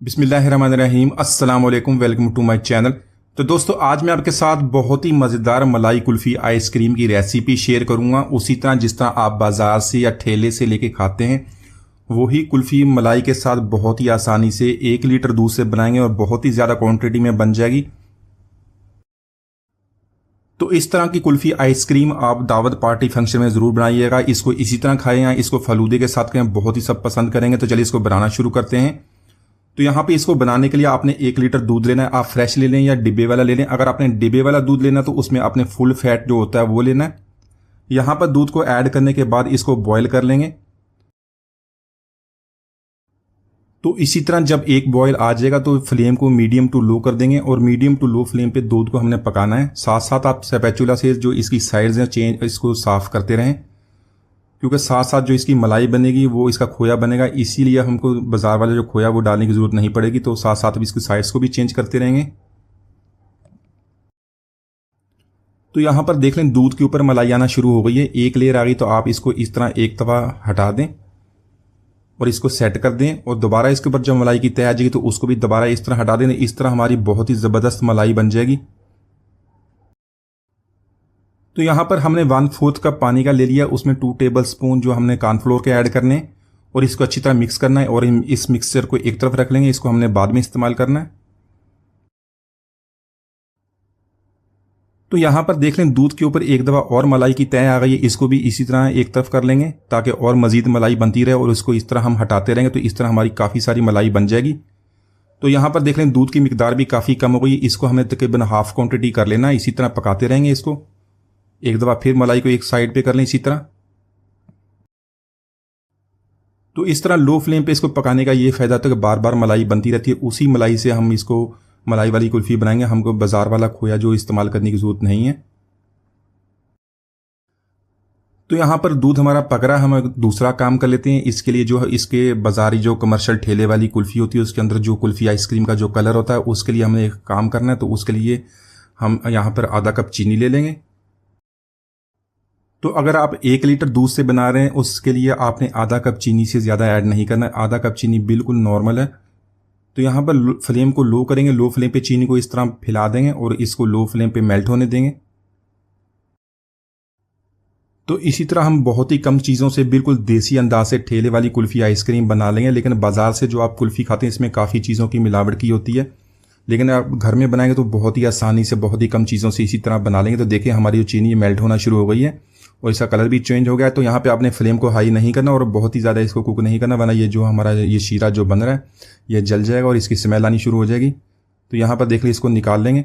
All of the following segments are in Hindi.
बिस्मिल्लाहिर्रहमानिर्रहीम। अस्सलाम वालेकुम, वेलकम टू माय चैनल। तो दोस्तों, आज मैं आपके साथ बहुत ही मज़ेदार मलाई कुल्फ़ी आइसक्रीम की रेसिपी शेयर करूंगा। उसी तरह जिस तरह आप बाज़ार से या ठेले से लेके खाते हैं, वही कुल्फ़ी मलाई के साथ बहुत ही आसानी से 1 लीटर दूध से बनाएंगे और बहुत ही ज़्यादा क्वांटिटी में बन जाएगी। तो इस तरह की कुल्फ़ी आइसक्रीम आप दावत पार्टी फंक्शन में ज़रूर बनाइएगा। इसको इसी तरह खाएं या इसको फलूदे के साथ खाएं, बहुत ही सब पसंद करेंगे। तो चलिए इसको बनाना शुरू करते हैं। तो यहाँ पे इसको बनाने के लिए आपने 1 लीटर दूध लेना है। आप फ्रेश ले लें या डिब्बे वाला ले लें। अगर आपने डिब्बे वाला दूध लेना तो उसमें आपने फुल फैट जो होता है वो लेना है। यहाँ पर दूध को ऐड करने के बाद इसको बॉयल कर लेंगे। तो इसी तरह जब एक बॉयल आ जाएगा तो फ्लेम को मीडियम टू लो कर देंगे और मीडियम टू लो फ्लेम पे दूध को हमने पकाना है। साथ साथ आप स्पैचुला से जो इसकी साइड्स हैं चेंज इसको साफ करते रहें, क्योंकि साथ साथ जो इसकी मलाई बनेगी वो इसका खोया बनेगा। इसीलिए हमको बाजार वाले जो खोया वो डालने की जरूरत नहीं पड़ेगी। तो साथ साथ इसकी साइड्स को भी चेंज करते रहेंगे। तो यहाँ पर देख लें दूध के ऊपर मलाई आना शुरू हो गई है, एक लेयर आ गई। तो आप इसको इस तरह एक दफ़ा हटा दें और इसको सेट कर दें और दोबारा इसके ऊपर जब मलाई की तय आ जाएगी तो उसको भी दोबारा इस तरह हटा दें। इस तरह हमारी बहुत ही ज़बरदस्त मलाई बन जाएगी। तो यहाँ पर हमने 1/4 कप पानी का ले लिया, उसमें 2 टेबल स्पून जो हमने कॉर्नफ्लोर के ऐड करने और इसको अच्छी तरह मिक्स करना है। और इस मिक्सचर को एक तरफ रख लेंगे, इसको हमने बाद में इस्तेमाल करना है। तो यहाँ पर देख लें दूध के ऊपर एक दफ़ा और मलाई की तय आ गई है। इसको भी इसी तरह एक तरफ कर लेंगे ताकि और मज़ीद मलाई बनती रहे और इसको इस तरह हम हटाते रहेंगे तो इस तरह हमारी काफ़ी सारी मलाई बन जाएगी। तो यहाँ पर देख लें दूध की मिकदार भी काफ़ी कम हो गई। इसको हमें तकरीबन हाफ क्वांटिटी कर लेना है। इसी तरह पकाते रहेंगे इसको। एक दफ़ा फिर मलाई को एक साइड पे कर लें इसी तरह। तो इस तरह लो फ्लेम पे इसको पकाने का ये फ़ायदा था कि बार बार मलाई बनती रहती है। उसी मलाई से हम इसको मलाई वाली कुल्फ़ी बनाएंगे। हमको बाज़ार वाला खोया जो इस्तेमाल करने की ज़रूरत नहीं है। तो यहाँ पर दूध हमारा पक रहा है, हम दूसरा काम कर लेते हैं। इसके लिए जो इसके बाज़ारी जो कमर्शियल ठेले वाली कुल्फ़ी होती है उसके अंदर जो कुल्फ़ी आइसक्रीम का जो कलर होता है उसके लिए हमें एक काम करना है। तो उसके लिए हम यहाँ पर आधा कप चीनी ले लेंगे। तो अगर आप 1 लीटर दूध से बना रहे हैं उसके लिए आपने आधा कप चीनी से ज़्यादा ऐड नहीं करना है। आधा कप चीनी बिल्कुल नॉर्मल है। तो यहाँ पर फ्लेम को लो करेंगे। लो फ्लेम पे चीनी को इस तरह फैला देंगे और इसको लो फ्लेम पे मेल्ट होने देंगे। तो इसी तरह हम बहुत ही कम चीज़ों से बिल्कुल देसी अंदाज से ठेले वाली कुल्फ़ी आइसक्रीम बना लेंगे। लेकिन बाज़ार से जो आप कुल्फ़ी खाते हैं इसमें काफ़ी चीज़ों की मिलावट की होती है। लेकिन आप घर में बनाएंगे तो बहुत ही आसानी से बहुत ही कम चीज़ों से इसी तरह बना लेंगे। तो देखिए हमारी जो चीनी मेल्ट होना शुरू हो गई है और इसका कलर भी चेंज हो गया है। तो यहाँ पे आपने फ्लेम को हाई नहीं करना और बहुत ही ज़्यादा इसको कुक नहीं करना, वरना ये जो हमारा ये शीरा जो बन रहा है ये जल जाएगा और इसकी स्मेल आनी शुरू हो जाएगी। तो यहाँ पर देख लीजिए इसको निकाल लेंगे।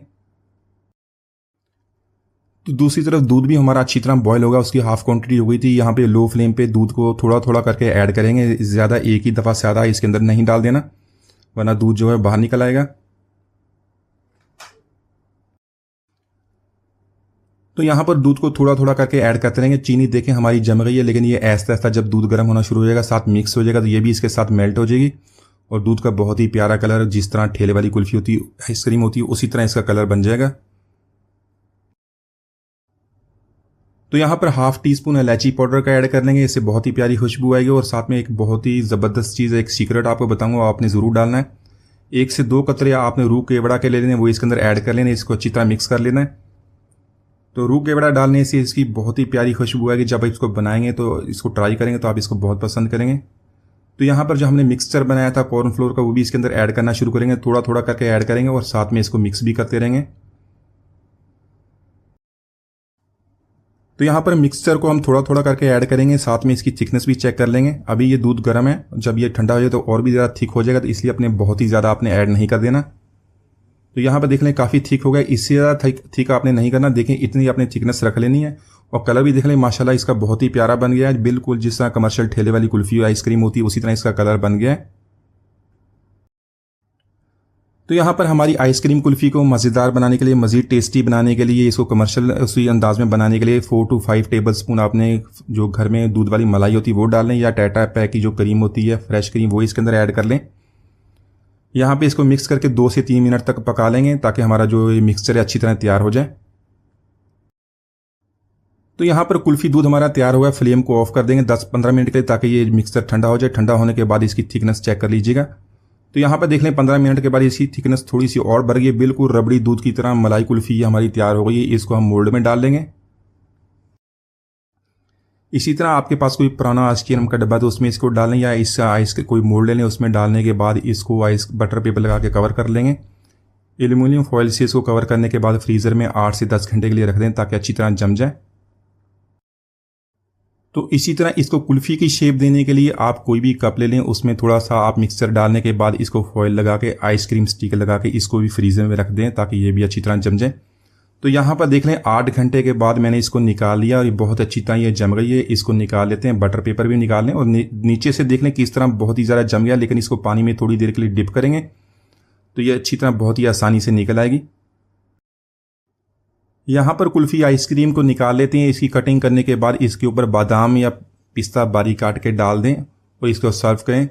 तो दूसरी तरफ दूध भी हमारा अच्छी तरह बॉयल होगा, उसकी हाफ क्वांटिटी हो गई थी। यहाँ पे लो फ्लेम पे दूध को थोड़ा थोड़ा करके ऐड करेंगे। ज़्यादा एक ही दफ़ा ज़्यादा इसके अंदर नहीं डाल देना, वरना दूध जो है बाहर निकल आएगा। तो यहाँ पर दूध को थोड़ा थोड़ा करके ऐड करते रहेंगे। चीनी देखें हमारी जम गई है, लेकिन ये ऐसा ऐसा जब दूध गर्म होना शुरू हो जाएगा साथ मिक्स हो जाएगा तो ये भी इसके साथ मेल्ट हो जाएगी और दूध का बहुत ही प्यारा कलर, जिस तरह ठेले वाली कुल्फ़ी होती है आइसक्रीम होती है उसी तरह इसका कलर बन जाएगा। तो यहाँ पर हाफ टी स्पून इलायची पाउडर का ऐड कर लेंगे। इससे बहुत ही प्यारी खुशबू आएगी। और साथ में एक बहुत ही ज़बरदस्त चीज़, एक सीक्रेट आपको बताऊंगा, आपने ज़रूर डालना है। 1 से 2 कतरे आपने रूह केवड़ा के ले लेने, वो इसके अंदर ऐड कर लेने। इसको अच्छी तरह मिक्स कर लेना है। तो रूह केवड़ा डालने से इसकी बहुत ही प्यारी खुशबू आएगी। जब आप इसको बनाएंगे तो इसको ट्राई करेंगे तो आप इसको बहुत पसंद करेंगे। तो यहाँ पर जो हमने मिक्सचर बनाया था कॉर्नफ्लोर का वो भी इसके अंदर ऐड करना शुरू करेंगे। थोड़ा थोड़ा करके ऐड करेंगे और साथ में इसको मिक्स भी करते रहेंगे। तो यहाँ पर मिक्सचर को हम थोड़ा थोड़ा करके ऐड करेंगे, साथ में इसकी थिकनेस भी चेक कर लेंगे। अभी ये दूध गर्म है, जब ये ठंडा हो जाए तो और भी ज़्यादा थिक हो जाएगा, तो इसलिए अपने बहुत ही ज़्यादा आपने ऐड नहीं कर देना। तो यहाँ पर देख लें काफ़ी थिक हो गया। इससे ज़्यादा थिक आपने नहीं करना। देखें इतनी आपने थिकनेस रख लेनी है। और कलर भी देख लें माशाल्लाह इसका बहुत ही प्यारा बन गया है। बिल्कुल जिस तरह कमर्शियल ठेले वाली कुल्फ़ी आइसक्रीम होती है उसी तरह इसका कलर बन गया है। तो यहाँ पर हमारी आइसक्रीम कुल्फ़ी को मज़ेदार बनाने के लिए, मज़ीद टेस्टी बनाने के लिए, इसको कमर्शियल उसी अंदाज में बनाने के लिए 4 to 5 टेबल स्पून आपने जो घर में दूध वाली मलाई होती है वो डाल लें, या टाटा पैक की जो क्रीम होती है फ्रेश क्रीम वो इसके अंदर ऐड कर लें। यहाँ पे इसको मिक्स करके 2 से 3 मिनट तक पका लेंगे ताकि हमारा जो ये मिक्सचर है अच्छी तरह तैयार हो जाए। तो यहाँ पर कुल्फ़ी दूध हमारा तैयार हो गया। फ्लेम को ऑफ कर देंगे 10-15 मिनट के लिए ताकि ये मिक्सचर ठंडा हो जाए। ठंडा होने के बाद इसकी थिकनेस चेक कर लीजिएगा। तो यहाँ पर देख लें 15 मिनट के बाद इसकी थिकनेस थोड़ी सी और बढ़ गई, बिल्कुल रबड़ी दूध की तरह मलाई कुल्फ़ी हमारी तैयार हो गई है। इसको हम मोल्ड में डाल लेंगे। इसी तरह आपके पास कोई पुराना आइसक्रीम का डब्बा तो उसमें इसको डालें, या इस आइस कोई मोल्ड ले लें। उसमें डालने के बाद इसको आइस बटर पेपर लगा के कवर कर लेंगे। एल्यूमिनियम फॉयल से इसको कवर करने के बाद फ्रीज़र में 8 से 10 घंटे के लिए रख दें ताकि अच्छी तरह जम जाए। तो इसी तरह इसको कुल्फ़ी की शेप देने के लिए आप कोई भी कप ले लें, उसमें थोड़ा सा आप मिक्सचर डालने के बाद इसको फॉयल लगा के आइसक्रीम स्टिक लगा के इसको भी फ्रीज़र में रख दें ताकि ये भी अच्छी तरह जम जाए। तो यहाँ पर देख लें 8 घंटे के बाद मैंने इसको निकाल लिया और ये बहुत अच्छी तरह ये जम गई है। इसको निकाल लेते हैं, बटर पेपर भी निकाल लें और नीचे से देख लें किस तरह बहुत ही ज़्यादा जम गया, लेकिन इसको पानी में थोड़ी देर के लिए डिप करेंगे तो ये अच्छी तरह बहुत ही आसानी से निकल आएगी। यहाँ पर कुल्फ़ी आइसक्रीम को निकाल लेते हैं। इसकी कटिंग करने के बाद इसके ऊपर बादाम या पिस्ता बारीक काट के डाल दें और इसको सर्व करें।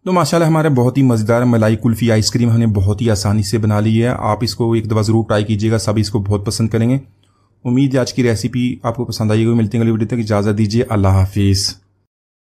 तो माशाल्लाह हमारे बहुत ही मज़ेदार मलाई कुल्फ़ी आइसक्रीम हमने बहुत ही आसानी से बना ली है। आप इसको एक दफ़ा ज़रूर ट्राई कीजिएगा, सब इसको बहुत पसंद करेंगे। उम्मीद है आज की रेसिपी आपको पसंद आई होगी। मिलते हैं अगली वीडियो तक, इजाज़त दीजिए, अल्लाह हाफिज़।